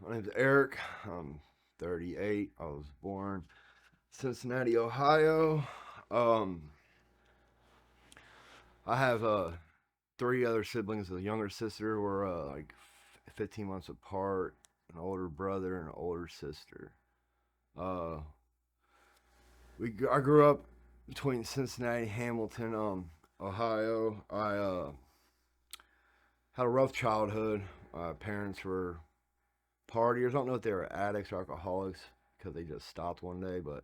My name's Eric. I'm 38. I was born Cincinnati, Ohio. Um, I have three other siblings. A younger sister. We're like 15 months apart. An older brother and an older sister. Uh, I grew up between Cincinnati and Hamilton, Ohio. I had a rough childhood. My parents were partiers. I don't know if they were addicts or alcoholics because they just stopped one day, but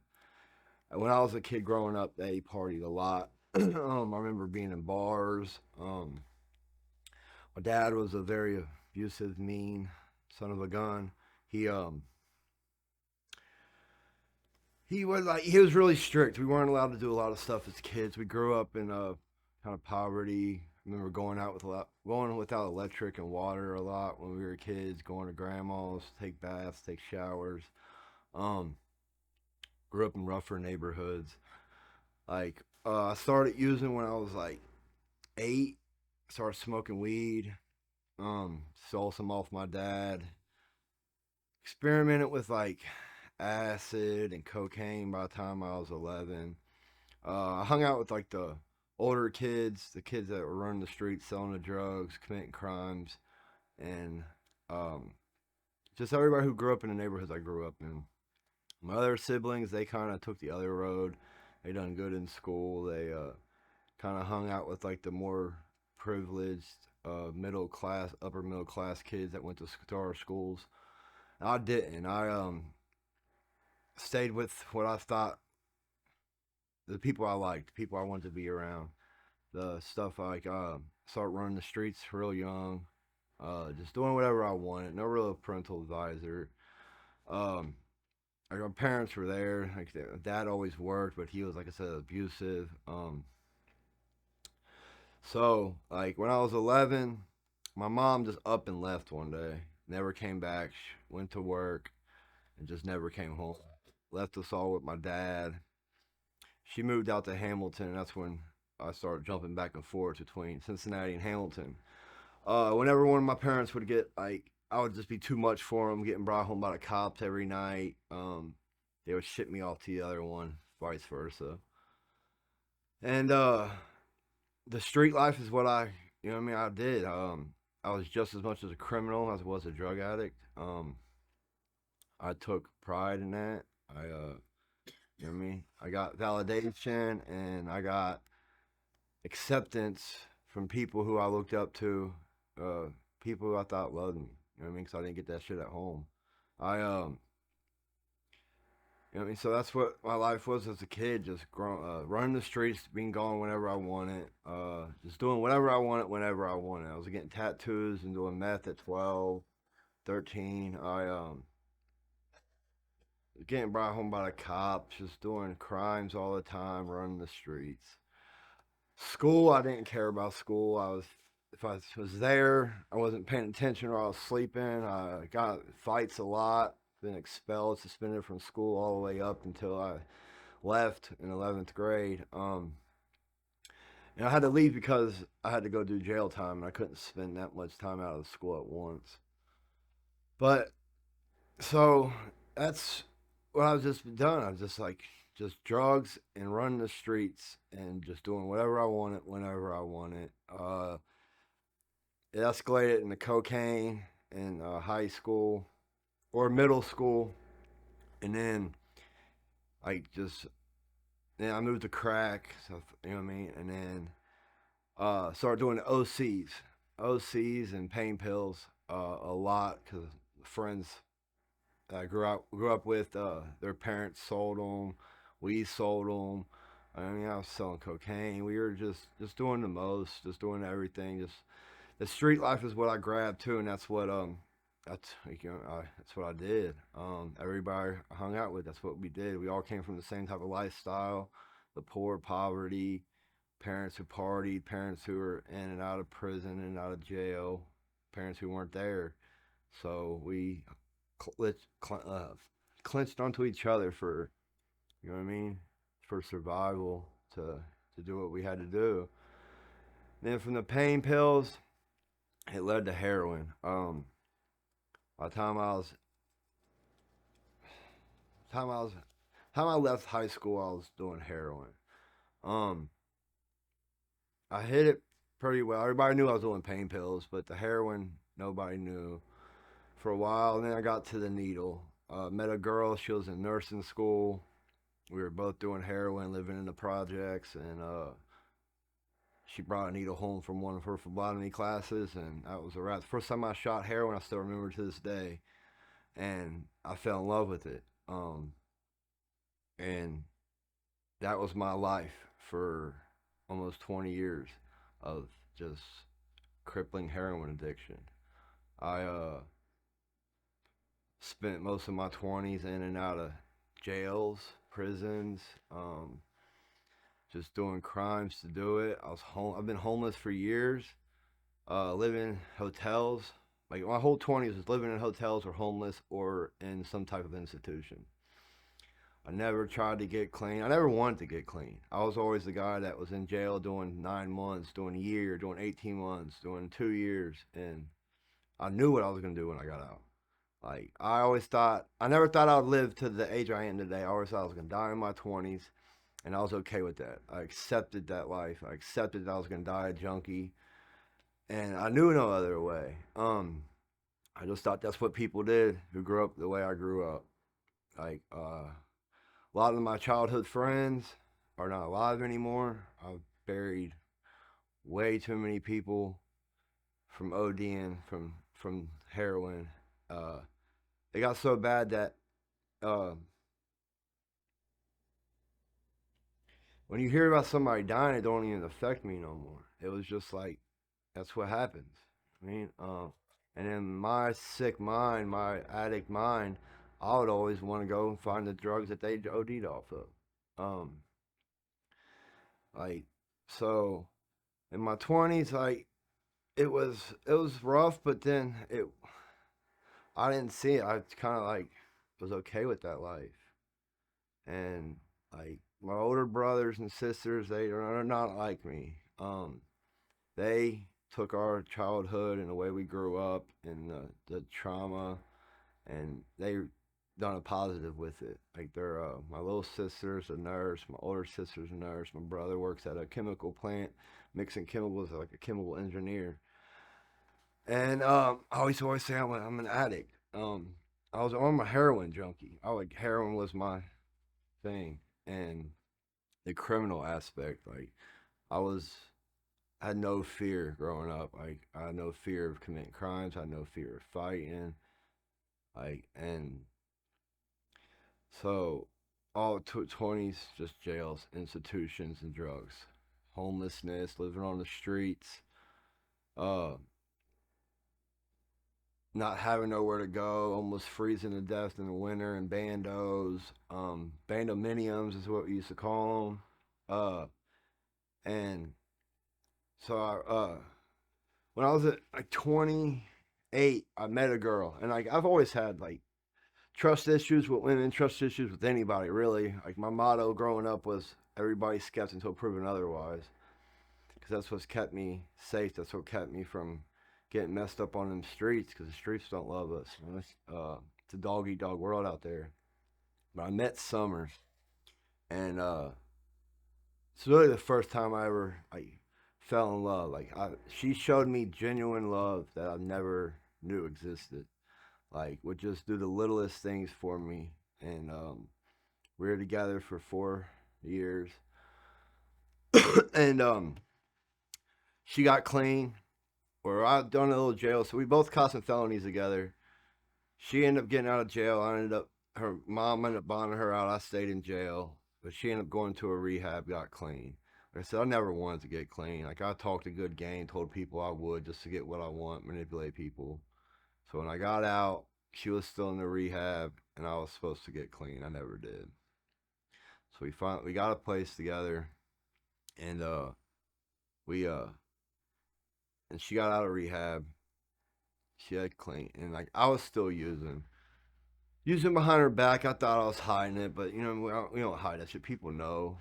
when I was a kid growing up, they partied a lot. I remember being in bars. My dad was a very abusive, mean son of a gun. He um he was really strict. We weren't allowed to do a lot of stuff as kids. We grew up in kind of poverty. I remember going without electric and water a lot when we were kids. Going to grandma's, take baths, take showers. Um, Grew up in rougher neighborhoods. I started using when I was like 8. Started smoking weed. Stole some off my dad. Experimented with like acid and cocaine by the time I was 11. I hung out with like the older kids, the kids that were running the streets, selling the drugs, committing crimes, and um, just everybody who grew up in the neighborhoods I grew up in. My other siblings, they kind of took the other road. They done good in school. They kind of hung out with like the more privileged middle class, upper middle class kids that went to our schools. I didn't. I stayed with what I thought the people I liked, the people I wanted to be around. The stuff like start running the streets real young, just doing whatever I wanted. No real parental advisor. Um, like my parents were there. Like dad always worked, but he was like I said abusive. So like when I was 11, my mom just up and left one day. Never came back. She went to work and just never came home. Left us all with my dad. She moved out to Hamilton, and that's when I started jumping back and forth between Cincinnati and Hamilton. Whenever one of my parents would get like, I would just be too much for them, getting brought home by the cops every night. They would ship me off to the other one, vice versa. And the street life is what I what I mean, I did. I was just as much as a criminal as I was a drug addict. I took pride in that. You know what I mean? I got validation and I got acceptance from people who I looked up to, uh, people who I thought loved me. You know what I mean? Because I didn't get that shit at home. I you know what I mean? So that's what my life was as a kid, just running the streets, being gone whenever I wanted, just doing whatever I wanted whenever I wanted. I was getting tattoos and doing meth at 12, 13. I getting brought home by the cops, just doing crimes all the time, running the streets. School, I didn't care about school. If I was there, I wasn't paying attention or I was sleeping. I got fights a lot. Been expelled, suspended from school all the way up until I left in 11th grade. And I had to leave because I had to go do jail time and I couldn't spend that much time out of school at once. But so that's what I was just done. I was just like just drugs and running the streets and just doing whatever I wanted whenever I wanted. It escalated into cocaine in high school or middle school, and then I just then I moved to crack, so you know what I mean, and then started doing OCs and pain pills a lot because friends I grew up with, their parents sold them, we sold them. I mean, I was selling cocaine. We were just doing the most, just doing everything. Just the street life is what I grabbed too, and that's what I did. Everybody I hung out with, that's what we did. We all came from the same type of lifestyle, the poor, poverty, parents who partied, parents who were in and out of prison and out of jail, parents who weren't there. So we cl- cl- uh, clinched onto each other for you know what I mean, for survival to do what we had to do. Then from the pain pills, it led to heroin. By the time I was time I left high school, I was doing heroin. Um, I hit it pretty well. Everybody knew I was doing pain pills, but the heroin nobody knew for a while. And then I got to the needle. Met a girl. She was in nursing school. We were both doing heroin, living in the projects, and she brought a needle home from one of her phlebotomy classes, and that was a wrap. The first time I shot heroin, I still remember to this day, and I fell in love with it. And that was my life for almost 20 years of just crippling heroin addiction. I spent most of my 20s in and out of jails, prisons, just doing crimes to do it. I've been homeless for years, living in hotels. Like my whole 20s was living in hotels or homeless or in some type of institution. I never tried to get clean. I never wanted to get clean. I was always the guy that was in jail doing 9 months, doing a year, doing 18 months, doing 2 years, and I knew what I was gonna do when I got out. Like I never thought I'd live to the age I am today. I always thought I was gonna die in my 20s, and I was okay with that. I accepted that life. I accepted that I was gonna die a junkie, and I knew no other way. I just thought that's what people did who grew up the way I grew up. Like a lot of my childhood friends are not alive anymore. I've buried way too many people from ODing, from heroin. Uh, it got so bad that uh, when you hear about somebody dying, it don't even affect me no more. It was just like that's what happens. I mean, and in my sick mind, my addict mind, I would always want to go and find the drugs that they OD'd off of. Um, like so in my 20s, like it was rough, but then it I didn't see it. I kind of like was okay with that life, and like my older brothers and sisters, they are not like me. They took our childhood and the way we grew up and the trauma, and they done a positive with it. Like they're my little sister's a nurse, my older sister's a nurse, my brother works at a chemical plant mixing chemicals like a chemical engineer. And I always say I'm an addict. I'm a heroin junkie. I like heroin was my thing, and the criminal aspect. Like I was, I had no fear growing up. Like I had no fear of committing crimes. I had no fear of fighting. Like and so all 20s just jails, institutions, and drugs, homelessness, living on the streets. Uh, not having nowhere to go, almost freezing to death in the winter, and bandos, bandominiums is what we used to call them. And so when I was at like 28, I met a girl, and like I've always had like trust issues with women, trust issues with anybody really. Like my motto growing up was everybody's skeptic until proven otherwise, because that's what's kept me safe. That's what kept me from getting messed up on them streets, because the streets don't love us. You know, it's a dog eat dog world out there. But I met Summers, and it's really the first time I ever like fell in love. She showed me genuine love that I never knew existed. Like would just do the littlest things for me, and we were together for 4 years, and she got clean. Or I done a little jail, so we both caught some felonies together. She ended up getting out of jail. I ended up her mom ended up bonding her out. I stayed in jail, but she ended up going to a rehab, got clean. Like I said, I never wanted to get clean. Like I talked a good game, told people I would just to get what I want, manipulate people. So when I got out, she was still in the rehab, and I was supposed to get clean. I never did. So we got a place together, and we and she got out of rehab. She had clean, and like I was still using behind her back. I thought I was hiding it, but you know we don't hide that shit. People know.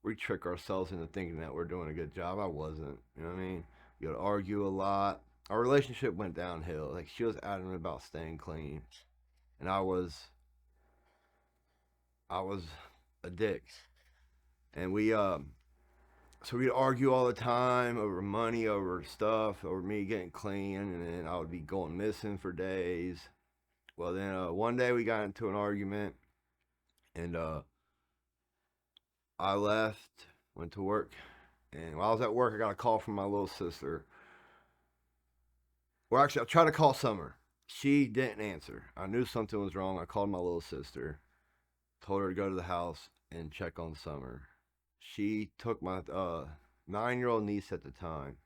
We trick ourselves into thinking that we're doing a good job. I wasn't. You know what I mean? We would argue a lot. our relationship went downhill. Like she was adamant about staying clean, and I was a dick, and so we'd argue all the time over money, over stuff, over me getting clean, and then I would be going missing for days. Well, then one day we got into an argument, and I left, went to work, and while I was at work, I got a call from my little sister. Well, actually, I tried to call Summer. She didn't answer. I knew something was wrong. I called my little sister, told her to go to the house and check on Summer. She took my 9-year-old niece at the time.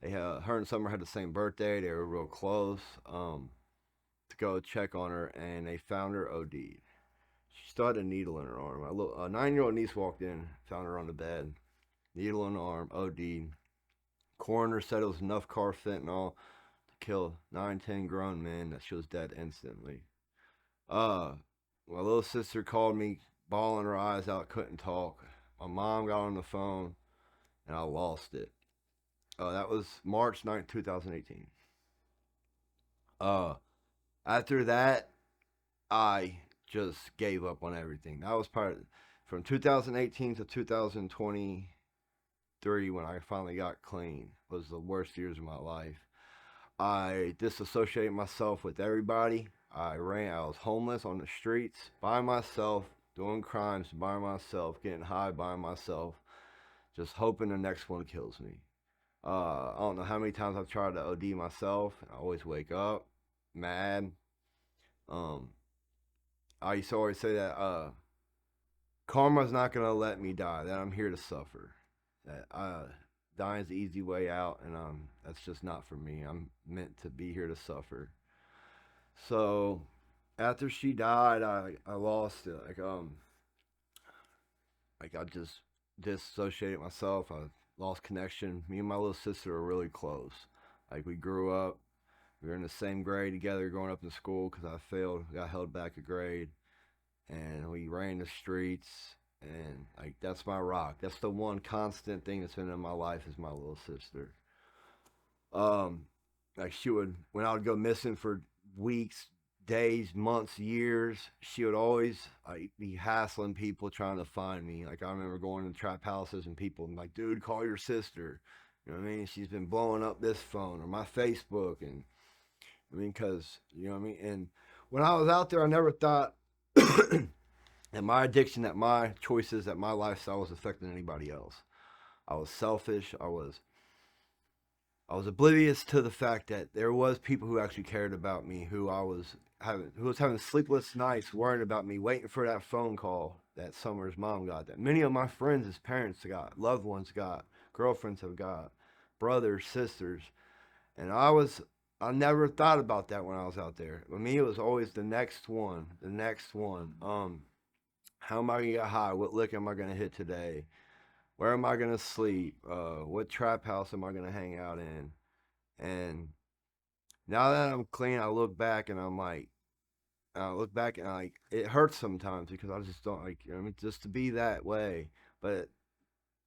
Her and Summer had the same birthday. They were real close. To go check on her, and they found her OD'd. She still had a needle in her arm. My little 9-year-old niece walked in, found her on the bed, needle in the arm, OD'd. Coroner said it was enough car fentanyl to kill 9, 10 grown men. That she was dead instantly. Uh, my little sister called me, bawling her eyes out, couldn't talk. My mom got on the phone, and I lost it. That was March 9th, 2018. Uh, After that, I just gave up on everything. That was from 2018 to 2023 when I finally got clean. Was the worst years of my life. I disassociated myself with everybody. I was homeless on the streets by myself, doing crimes by myself, getting high by myself, just hoping the next one kills me. I don't know how many times I've tried to OD myself. I always wake up mad. Um, I used to always say that karma's not gonna let me die. That I'm here to suffer. That dying's the easy way out, and that's just not for me. I'm meant to be here to suffer. So after she died, I lost it. Like I just disassociated myself. I lost connection. Me and my little sister were really close. Like we grew up. We were in the same grade together growing up in school because I failed, got held back a grade, and we ran the streets. And like that's my rock. That's the one constant thing that's been in my life is my little sister. Um, like she would when I would go missing for weeks, days, months, years, she would always like be hassling people trying to find me. Like I remember going to trap houses and people like, dude, call your sister. You know what I mean? She's been blowing up this phone or my Facebook, and I mean, because you know what I mean. And when I was out there, I never thought that my addiction, that my choices, that my lifestyle was affecting anybody else. I was selfish. I was oblivious to the fact that there was people who actually cared about me, who was having sleepless nights worrying about me, waiting for that phone call that Summer's mom got, that many of my friends' parents got, loved ones got, girlfriends have got, brothers, sisters, and I never thought about that when I was out there. For me, it was always the next one, the next one. How am I gonna get high? What lick am I gonna hit today? Where am I gonna sleep? What trap house am I gonna hang out in? And now that I'm clean, I look back and like it hurts sometimes because I just don't like. You know what I mean, just to be that way, but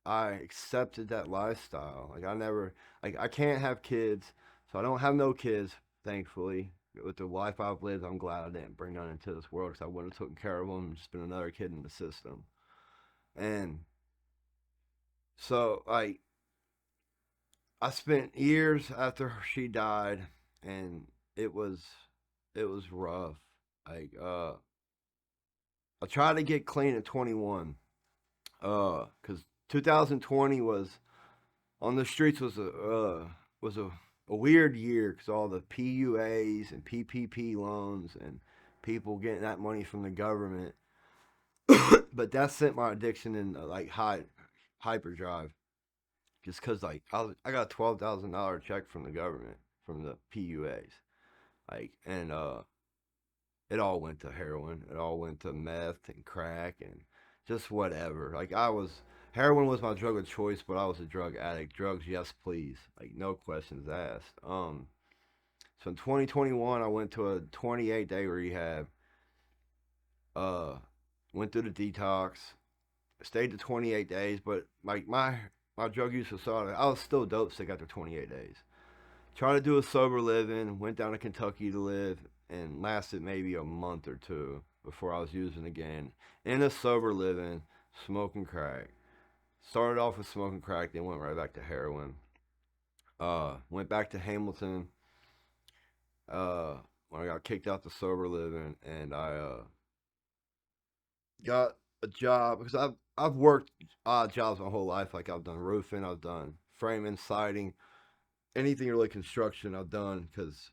I accepted that lifestyle. Like I never, like I can't have kids, so I don't have no kids. Thankfully, with the life I've lived, I'm glad I didn't bring none into this world because I would have taken care of them and just been another kid in the system. And so, like, I spent years after she died, and it was, it was rough. Like, I tried to get clean at 21, because 2020 was on the streets was a weird year because all the PUAs and PPP loans and people getting that money from the government. But that sent my addiction in like hyperdrive. Just because like I got a $12,000 check from the government from the PUAs, like, and it all went to heroin. It all went to meth and crack and just whatever. Like heroin was my drug of choice, but I was a drug addict. Drugs, yes, please. Like no questions asked. So in 2021, I went to a 28-day rehab. Uh, Went through the detox. Stayed to 28 days, but like my drug use was solid. I was still dope sick after 28 days. Tried to do a sober living. Went down to Kentucky to live, and lasted maybe a month or two before I was using again. In a sober living, smoking crack. Started off with smoking crack, then went right back to heroin. Went back to Hamilton uh, when I got kicked out the sober living, and I got a job because I've worked odd jobs my whole life. Like I've done roofing, I've done framing, siding, anything really construction. I've done because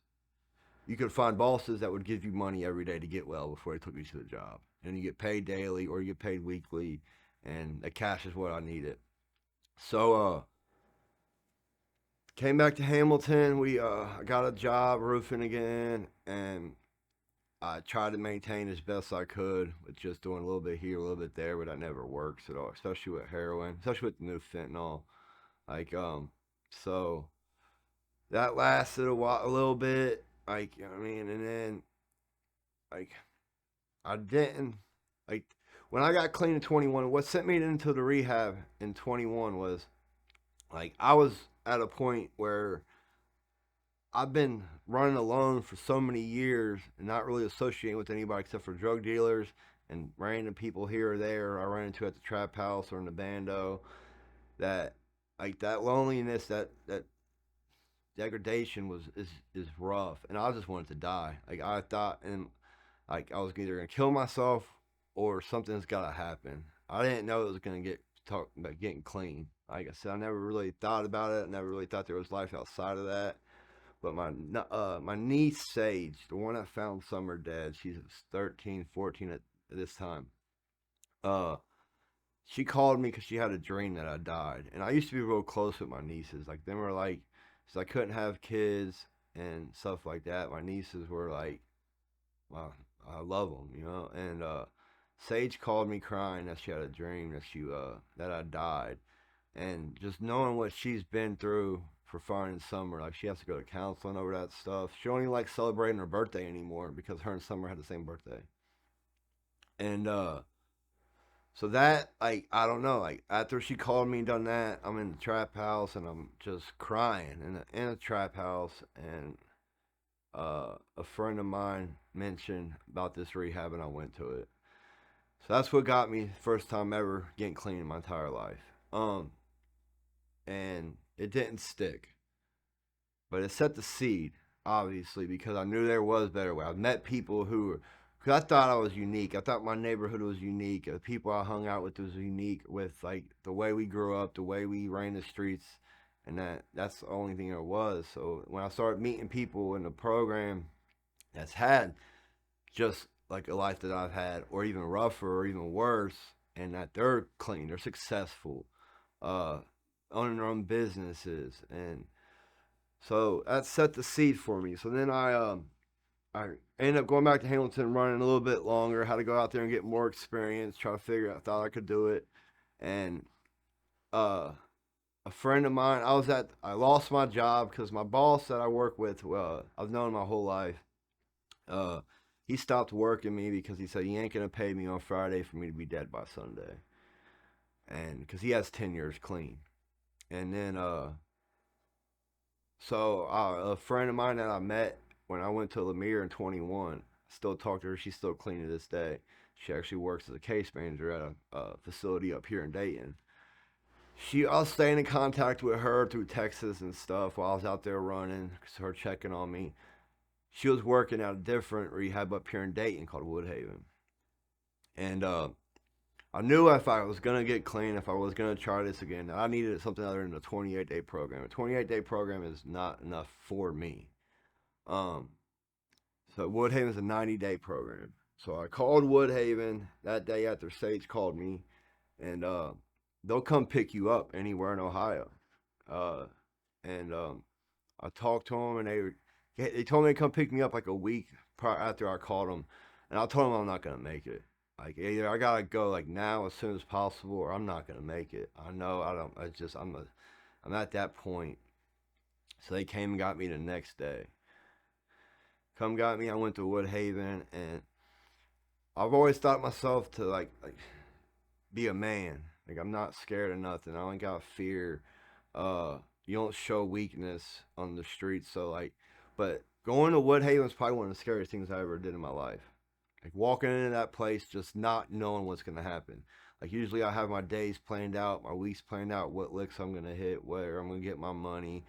you could find bosses that would give you money every day to get well before they took you to the job, and you get paid daily or you get paid weekly, and the cash is what I needed. So came back to Hamilton. We I got a job roofing again, and I tried to maintain as best I could with just doing a little bit here, a little bit there, but that never works at all, especially with heroin, especially with the new fentanyl. Like, so that lasted a while, a little bit. Like, you know what I mean? And then, like, I didn't, like, when I got clean in 21, what sent me into the rehab in 21 was, like, I was at a point where I've been running alone for so many years and not really associating with anybody except for drug dealers and random people here or there I ran into at the trap house or in the bando. That like that loneliness, that degradation is rough, and I just wanted to die. Like I thought, and like I was either gonna kill myself or something's gotta happen. I didn't know it was gonna get talk about getting clean. Like I said, I never really thought about it. I never really thought there was life outside of that. But my niece Sage, the one that found Summer dead, she's 13, 14 at this time. Uh, she called me because she had a dream that I died, and I used to be real close with my nieces. Like they were like, so I couldn't have kids and stuff like that. My nieces were like, well, I love them, you know. And Sage called me crying that she had a dream that she that I died, and just knowing what she's been through for finding Summer, like she has to go to counseling over that stuff. She don't even like celebrating her birthday anymore because her and Summer had the same birthday. And so that like I don't know, like after she called me and done that, I'm in the trap house and I'm just crying in a trap house, and a friend of mine mentioned about this rehab and I went to it. So that's what got me first time ever getting clean in my entire life. And it didn't stick. But it set the seed, obviously, because I knew there was better way. I've met people who were, because I thought I was unique. I thought my neighborhood was unique. The people I hung out with was unique with like the way we grew up, the way we ran the streets, and that's the only thing there was. So when I started meeting people in the program that's had just like a life that I've had, or even rougher, or even worse, and that they're clean, they're successful, uh, owning their own businesses, and so that set the seed for me. So then I ended up going back to Hamilton, running a little bit longer. Had to go out there and get more experience. Try to figure out. I thought I could do it, and uh, a friend of mine. I lost my job because my boss that I work with, I've known my whole life. Uh, he stopped working me because he said he ain't gonna pay me on Friday for me to be dead by Sunday, and because he has 10 years clean. And then so a friend of mine that I met when I went to Lemire in 21, I still talk to her. She's still clean to this day. She actually works as a case manager at a facility up here in Dayton. I was staying in contact with her through Texas and stuff while I was out there running. Her checking on me. She was working at a different rehab up here in Dayton called Woodhaven, and I knew if I was gonna get clean, if I was gonna try this again, I needed something other than a 28-day program. A 28-day program is not enough for me. Um, so Woodhaven is a 90-day program. So I called Woodhaven that day after Sage called me, and they'll come pick you up anywhere in Ohio. Uh, and I talked to them, and they told me to come pick me up like a week after I called them, and I told them I'm not gonna make it. Like either I gotta go like now as soon as possible, or I'm not gonna make it. I know I don't. I just I'm at that point. So they came and got me the next day. Come got me. I went to Woodhaven, and I've always thought myself to like be a man. Like I'm not scared of nothing. I don't got fear. Uh, you don't show weakness on the streets. So like, but going to Woodhaven is probably one of the scariest things I ever did in my life. Like walking into that place, just not knowing what's gonna happen. Like usually I have my days planned out, my weeks planned out, what licks I'm gonna hit, where I'm gonna get my money,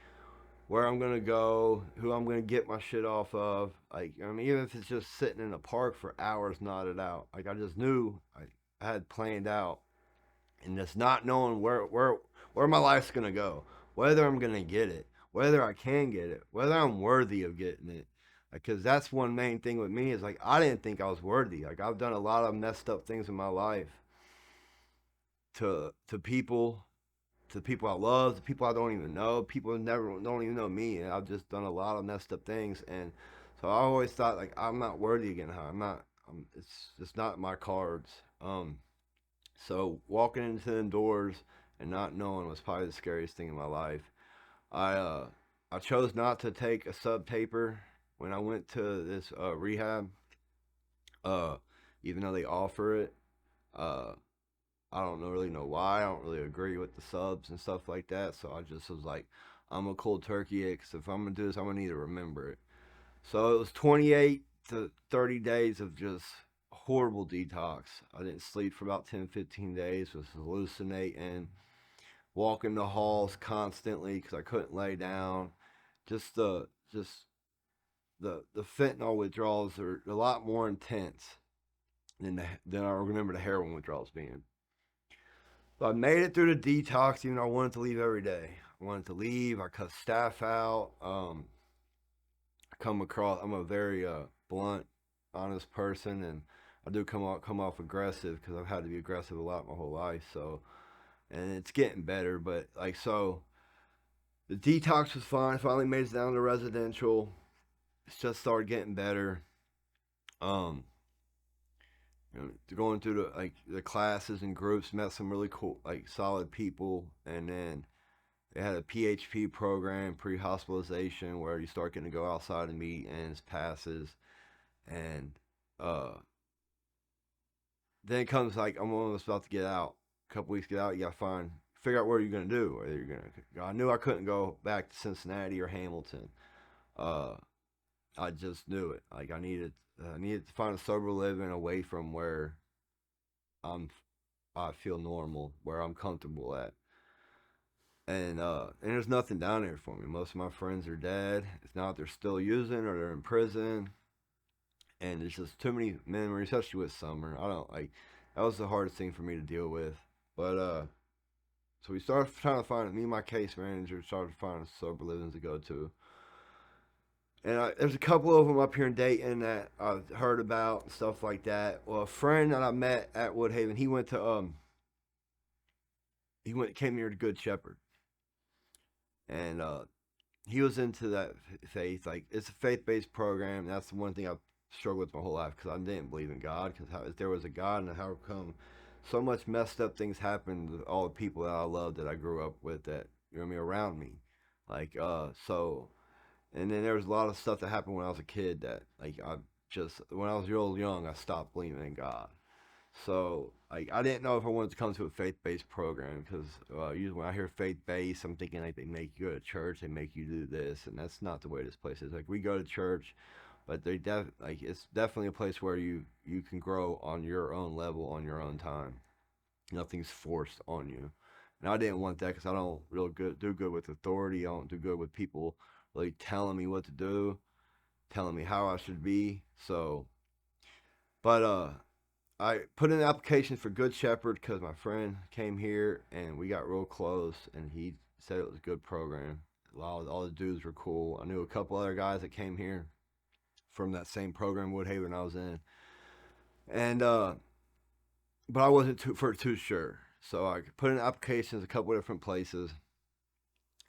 where I'm gonna go, who I'm gonna get my shit off of. Like I mean, even if it's just sitting in a park for hours, knotted out. Like I just knew I had planned out, and just not knowing where my life's gonna go, whether I'm gonna get it, whether I can get it, whether I'm worthy of getting it. Because that's one main thing with me is like I didn't think I was worthy. Like I've done a lot of messed up things in my life to people, to people I love, to people I don't even know, people who never don't even know me, and I've just done a lot of messed up things, and so I always thought like I'm not worthy again. I'm not. It's just not my cards. So walking into the doors and not knowing was probably the scariest thing in my life. I uh I chose not to take a sub taper when I went to this rehab. Uh, Even though they offer it, uh, I don't know really know why. I don't really agree with the subs and stuff like that. So I just was like, I'm a cold turkey because if I'm gonna do this, I'm gonna need to remember it. So it was 28 to 30 days of just horrible detox. I didn't sleep for about 10, 15 days. Was hallucinating, walking the halls constantly because I couldn't lay down. Just the fentanyl withdrawals are a lot more intense than I remember the heroin withdrawals being. So I made it through the detox, even though I wanted to leave every day. I wanted to leave. I cut staff out. I come across. I'm a very blunt, honest person, and I do come off aggressive because I've had to be aggressive a lot my whole life. So, and it's getting better, but like so, the detox was fine. Finally made it down to residential. It's just started getting better. Um, going through the classes and groups, met some really cool, like solid people, and then they had a PHP program, pre-hospitalization, where you start getting to go outside and meet ends, passes, and uh, then it comes like I'm almost about to get out. A couple weeks to get out, you gotta figure out what you're gonna do. Whether you're gonna, I knew I couldn't go back to Cincinnati or Hamilton. Uh, I just knew it. Like I needed to find a sober living away from where I'm, I feel normal, where I'm comfortable at. And there's nothing down there for me. Most of my friends are dead. It's not they're still using or they're in prison. And there's just too many memories, especially with summer. I don't like that was the hardest thing for me to deal with. But so we started trying to find me and my case manager started finding sober livings to go to. And there's a couple of them up here in Dayton that I've heard about and stuff like that. Well, a friend that I met at Woodhaven, he went came here to Good Shepherd, and he was into that faith. Like it's a faith based program. That's the one thing I've struggled with my whole life because I didn't believe in God. Because if there was a God, and how come so much messed up things happened with all the people that I loved that I grew up with that you know what I mean around me, like so. And then there was a lot of stuff that happened when I was a kid that like I just when I was real young I stopped believing in God. So like I didn't know if I wanted to come to a faith based program because usually when I hear faith based, I'm thinking like they make you go to church, they make you do this, and that's not the way this place is. Like we go to church, but like it's definitely a place where you can grow on your own level on your own time. Nothing's forced on you, and I didn't want that because I don't real good do good with authority. I don't do good with people really telling me what to do, telling me how I should be. So, but I put in an application for Good Shepherd because my friend came here and we got real close, and he said it was a good program. All the dudes were cool. I knew a couple other guys that came here from that same program Woodhaven I was in, and but I wasn't too sure. So I put in applications a couple different places,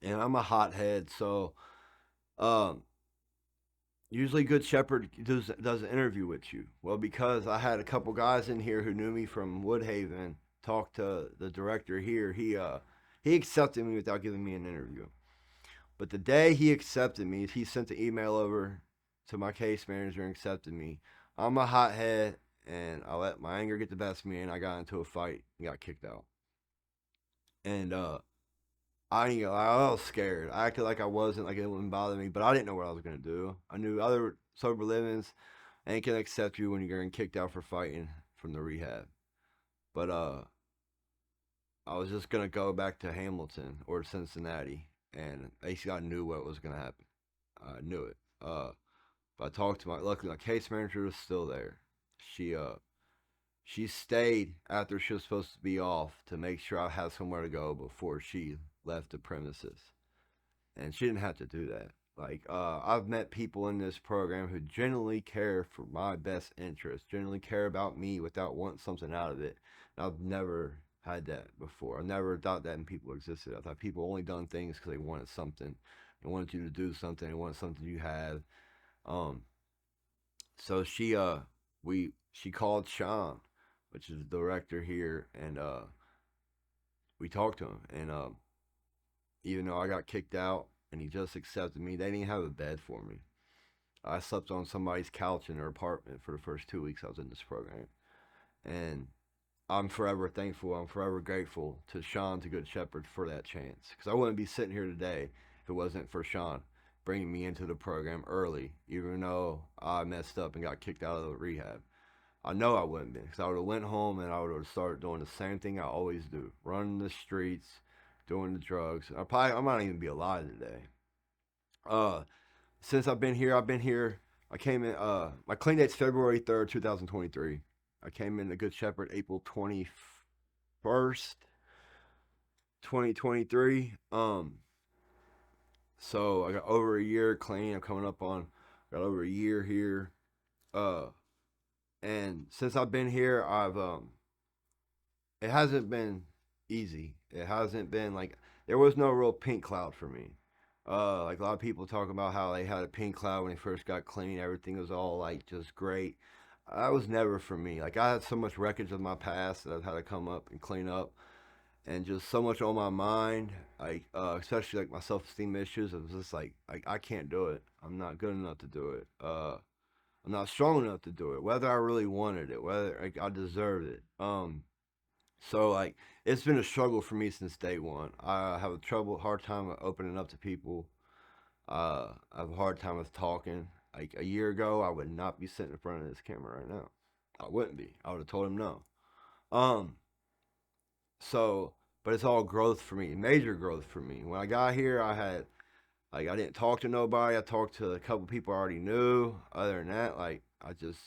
and I'm a hothead, so um, usually Good Shepherd does an interview with you. Well, because I had a couple guys in here who knew me from Woodhaven, talked to the director here. He accepted me without giving me an interview. But the day he accepted me, he sent the email over to my case manager and accepted me. I'm a hothead, and I let my anger get the best of me, and I got into a fight and got kicked out. And I ain't gonna lie, I was scared. I acted like I wasn't, like it wouldn't bother me, but I didn't know what I was gonna do. I knew other sober livings ain't gonna accept you when you're getting kicked out for fighting from the rehab. But I was just gonna go back to Hamilton or Cincinnati, and basically I knew what was gonna happen. I knew it. But I talked to luckily my case manager was still there. She she stayed after she was supposed to be off to make sure I had somewhere to go before she left the premises, and she didn't have to do that. Like I've met people in this program who genuinely care for my best interest, genuinely care about me without wanting something out of it. And I've never had that before. I never thought that in people existed. I thought people only done things because they wanted something. They wanted you to do something. They wanted something you had. Um, so she called Sean, which is the director here, and we talked to him. And even though I got kicked out and he just accepted me, they didn't have a bed for me. I slept on somebody's couch in their apartment for the first 2 weeks I was in this program. And I'm forever thankful. I'm forever grateful to Sean, to Good Shepherd, for that chance. Because I wouldn't be sitting here today if it wasn't for Sean bringing me into the program early, even though I messed up and got kicked out of the rehab. I know I wouldn't be, because I would have went home and I would have started doing the same thing I always do: running the streets, doing the drugs. I might even be alive today. Uh, since I've been here. I came in. My clean date's February 3rd, 2023. I came in the Good Shepherd April 21st, 2023. So I got over a year clean. I'm coming up on got over a year here. Uh, and since I've been here, I've it hasn't been easy. It hasn't been like there was no real pink cloud for me. Like a lot of people talk about how they had a pink cloud when they first got clean. Everything was all like just great. That was never for me. Like I had so much wreckage of my past that I've had to come up and clean up, and just so much on my mind. Like especially like my self esteem issues. It was just like I can't do it. I'm not good enough to do it. I'm not strong enough to do it. Whether I really wanted it, whether like, I deserved it. So like it's been a struggle for me since day one. I have a hard time opening up to people. I have a hard time with talking. Like a year ago, I would not be sitting in front of this camera right now. I wouldn't be. I would have told him no. Um. So, but it's all growth for me, major growth for me. When I got here, I had like I didn't talk to nobody. I talked to a couple people I already knew. Other than that, like I just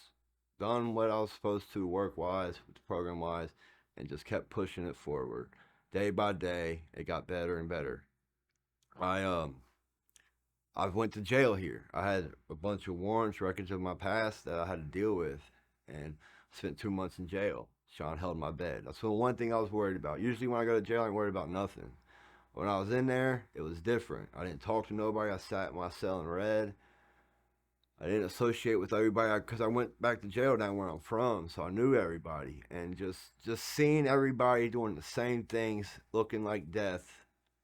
done what I was supposed to work wise, program wise, and just kept pushing it forward. Day by day, it got better and better. I I went to jail here. I had a bunch of warrants, records of my past that I had to deal with, and I spent 2 months in jail. Sean held my bed. That's the one thing I was worried about. Usually, when I go to jail, I'm worried about nothing. When I was in there, it was different. I didn't talk to nobody. I sat in my cell and read. I didn't associate with everybody because I went back to jail down where I'm from, so I knew everybody. And just seeing everybody doing the same things, looking like death,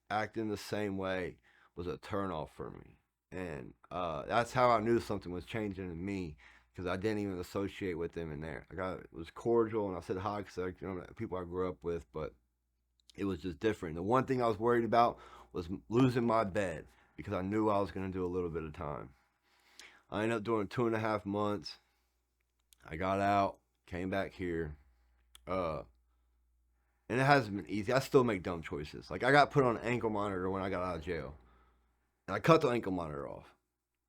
acting the same way, was a turnoff for me. And that's how I knew something was changing in me, because I didn't even associate with them in there. Like I was cordial and I said hi because you know people I grew up with, but it was just different. The one thing I was worried about was losing my bed because I knew I was going to do a little bit of time. I ended up doing 2.5 months. I got out, came back here, uh, and it hasn't been easy. I still make dumb choices. Like I got put on an ankle monitor when I got out of jail, and I cut the ankle monitor off,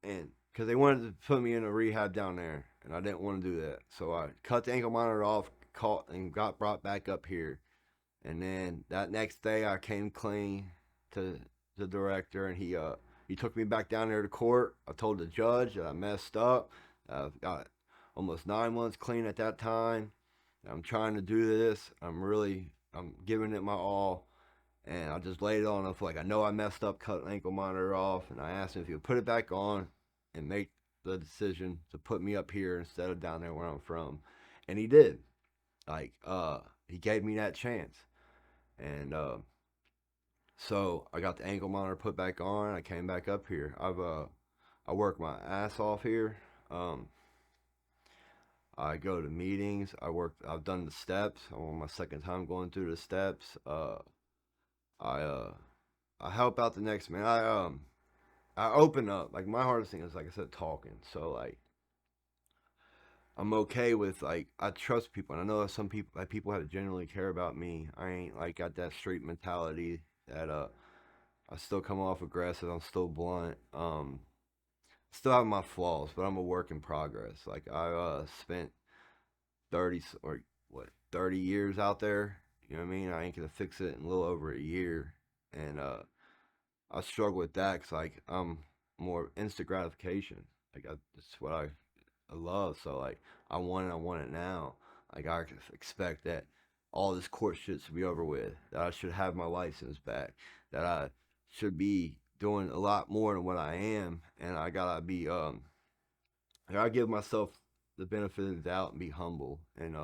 and because they wanted to put me in a rehab down there, and I didn't want to do that, so I cut the ankle monitor off, caught, and got brought back up here. And then that next day, I came clean to the director, and he took me back down there to court. I told the judge that I messed up. I got almost 9 months clean at that time. I'm trying to do this. I'm giving it my all, and I just laid it on him. Like I know I messed up, cut an ankle monitor off, and I asked him if he would put it back on and make the decision to put me up here instead of down there where I'm from, and he did. Like he gave me that chance. And so I got the ankle monitor put back on. I came back up here. I work my ass off here. Um, I go to meetings. I've done the steps. I'm on my second time going through the steps. I I help out the next man. I open up. Like my hardest thing is, like I said, talking. So like I'm okay with, like, I trust people, and I know that some people, like, people have to genuinely care about me. I ain't like got that street mentality that I still come off aggressive. I'm still blunt. Still have my flaws, but I'm a work in progress. Like I spent 30 or what 30 years out there. You know what I mean? I ain't gonna fix it in a little over a year, and I struggle with that because like I'm more instant gratification. Like that's what I love. So like I want it now. Like I expect that all this court shit should be over with. That I should have my license back. That I should be doing a lot more than what I am, and I gotta be I gotta give myself the benefit of the doubt and be humble and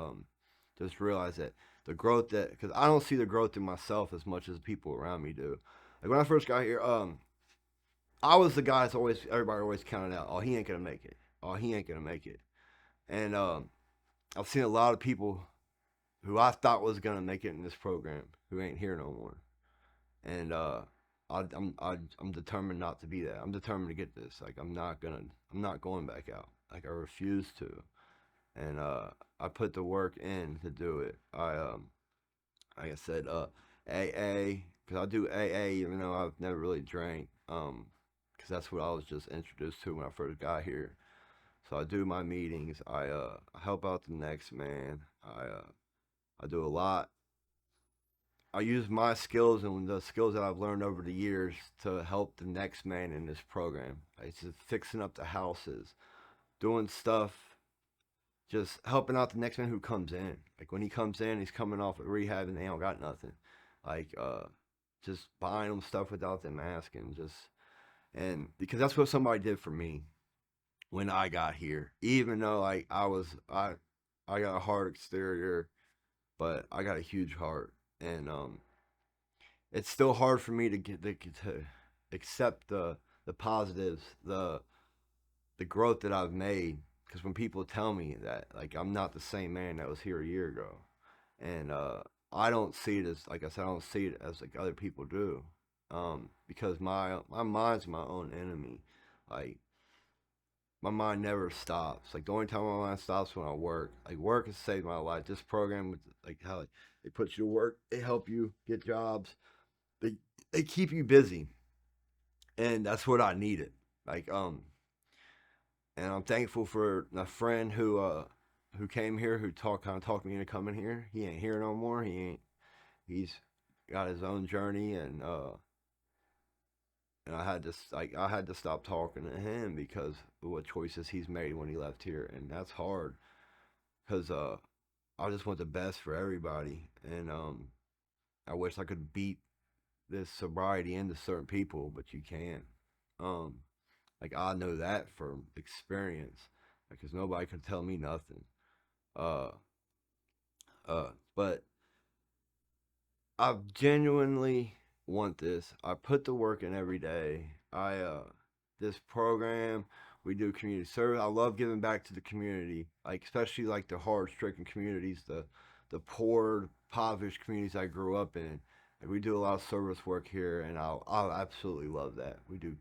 just realize that the growth that because I don't see the growth in myself as much as the people around me do. Like when I first got here, I was the guy that's always everybody always counted out. Oh, he ain't gonna make it. Oh, he ain't gonna make it. And I've seen a lot of people who I thought was gonna make it in this program who ain't here no more. And I'm determined not to be that. I'm determined to get this. Like I'm not going back out. Like I refuse to. And I put the work in to do it. Like I said, AA because I do AA even though I've never really drank. Because that's what I was just introduced to when I first got here. So I do my meetings. I help out the next man. I do a lot. I use my skills and the skills that I've learned over the years to help the next man in this program. It's just fixing up the houses, doing stuff, just helping out the next man who comes in. Like when he comes in, he's coming off of rehab and they don't got nothing. Like just buying them stuff without them asking. Just and because that's what somebody did for me when I got here. Even though like I got a hard exterior, but I got a huge heart, and it's still hard for me to to accept the positives, the growth that I've made. Because when people tell me that like I'm not the same man that was here a year ago, and I don't see it as like I said, I don't see it as like other people do, because my mind's my own enemy. Like my mind never stops. Like the only time my mind stops when I work. Like work has saved my life. This program, with like how they put you to work, they help you get jobs. They they keep you busy, and that's what I needed. Like and I'm thankful for a friend who came here who talked me into coming here. He ain't here no more. He's got his own journey, and I had to stop talking to him because of what choices he's made when he left here, and that's hard because I just want the best for everybody, and I wish I could beat this sobriety into certain people, but you can't. Um, like I know that from experience, because nobody can tell me nothing. Uh, but I genuinely want this. I put the work in every day. This program we do community service. I love giving back to the community, like especially like the hard stricken communities, the poor, impoverished communities I grew up in. Like we do a lot of service work here, and I absolutely love that. We do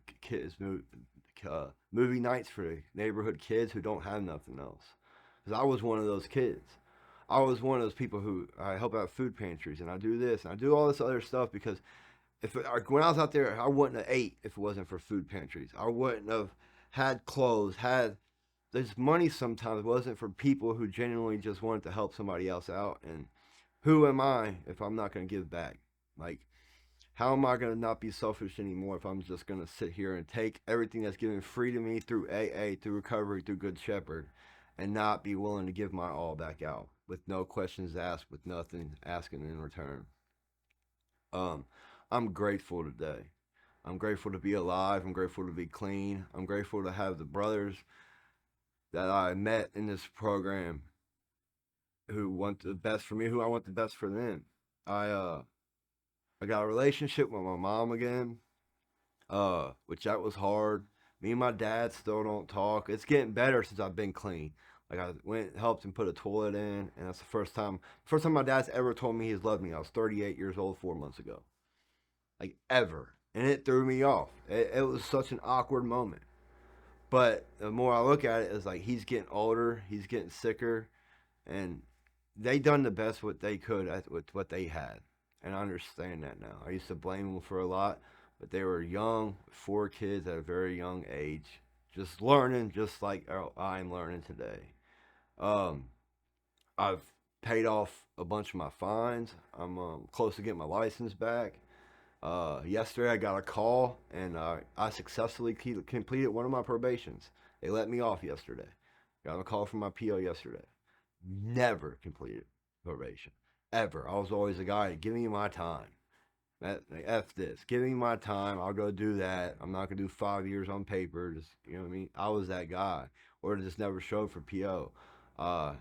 movie nights for the neighborhood kids who don't have nothing else. Because I was one of those kids. I was one of those people who I help out food pantries and I do this and I do all this other stuff because when I was out there, I wouldn't have ate if it wasn't for food pantries. I wouldn't have had clothes, had this money sometimes wasn't for people who genuinely just wanted to help somebody else out. And who am I if I'm not going to give back? Like, how am I going to not be selfish anymore if I'm just going to sit here and take everything that's given free to me through AA, through recovery, through Good Shepherd, and not be willing to give my all back out with no questions asked, with nothing asking in return? Um, I'm grateful today. I'm grateful to be alive. I'm grateful to be clean. I'm grateful to have the brothers that I met in this program who want the best for me, who I want the best for them. I uh I got a relationship with my mom again, which that was hard. Me and my dad still don't talk. It's getting better since I've been clean. Like I went helped him put a toilet in, and that's the first time my dad's ever told me he's loved me. I was 38 years old 4 months ago, like ever. and it threw me off. It was such an awkward moment. But the more I look at it, it's like he's getting older, he's getting sicker, and they done the best what they could with what they had, and I understand that now. I used to blame them for a lot, but they were young, 4 kids at a very young age, just learning, just like I'm learning today. Um, I've paid off a bunch of my fines. I'm close to getting my license back. Yesterday I got a call and I successfully completed one of my probations. They let me off yesterday. Got a call from my PO yesterday. Never completed probation. Ever. I was always a guy, give me my time. F this. Give me my time. I'll go do that. I'm not going to do 5 years on paper. Just, you know what I mean? I was that guy. Or just never showed for PO. I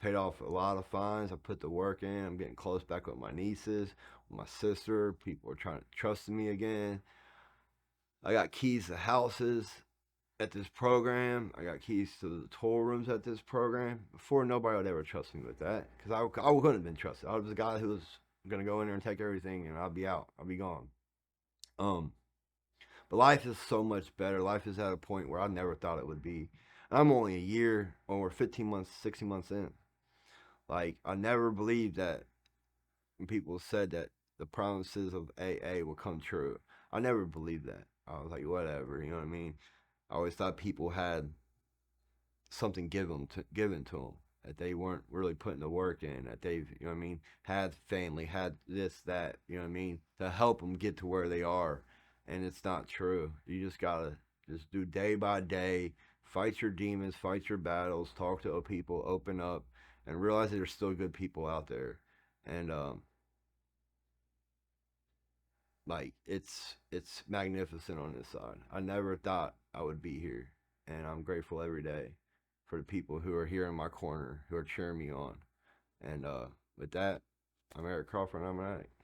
paid off a lot of fines. I put the work in. I'm getting close back with my nieces, with my sister. People are trying to trust me again. I got keys to houses at this program. I got keys to the toll rooms at this program. Before, nobody would ever trust me with that because I wouldn't have been trusted. I was the guy who was going to go in there and take everything and I'll be out. I'll be gone. Um, but life is so much better. Life is at a point where I never thought it would be. I'm only a year or 15 months, 16 months in. Like, I never believed that when people said that the promises of AA will come true. I never believed that. I was like, whatever, you know what I mean? I always thought people had something given to them, that they weren't really putting the work in, that they've, you know what I mean, had family, had this, that, you know what I mean, to help them get to where they are. And it's not true. You just gotta just do day by day, fight your demons, fight your battles, talk to people, open up, and realize that there's still good people out there. And like it's magnificent on this side. I never thought I would be here, and I'm grateful every day for the people who are here in my corner who are cheering me on. And with that, I'm Eric Crawford, and I'm an addict.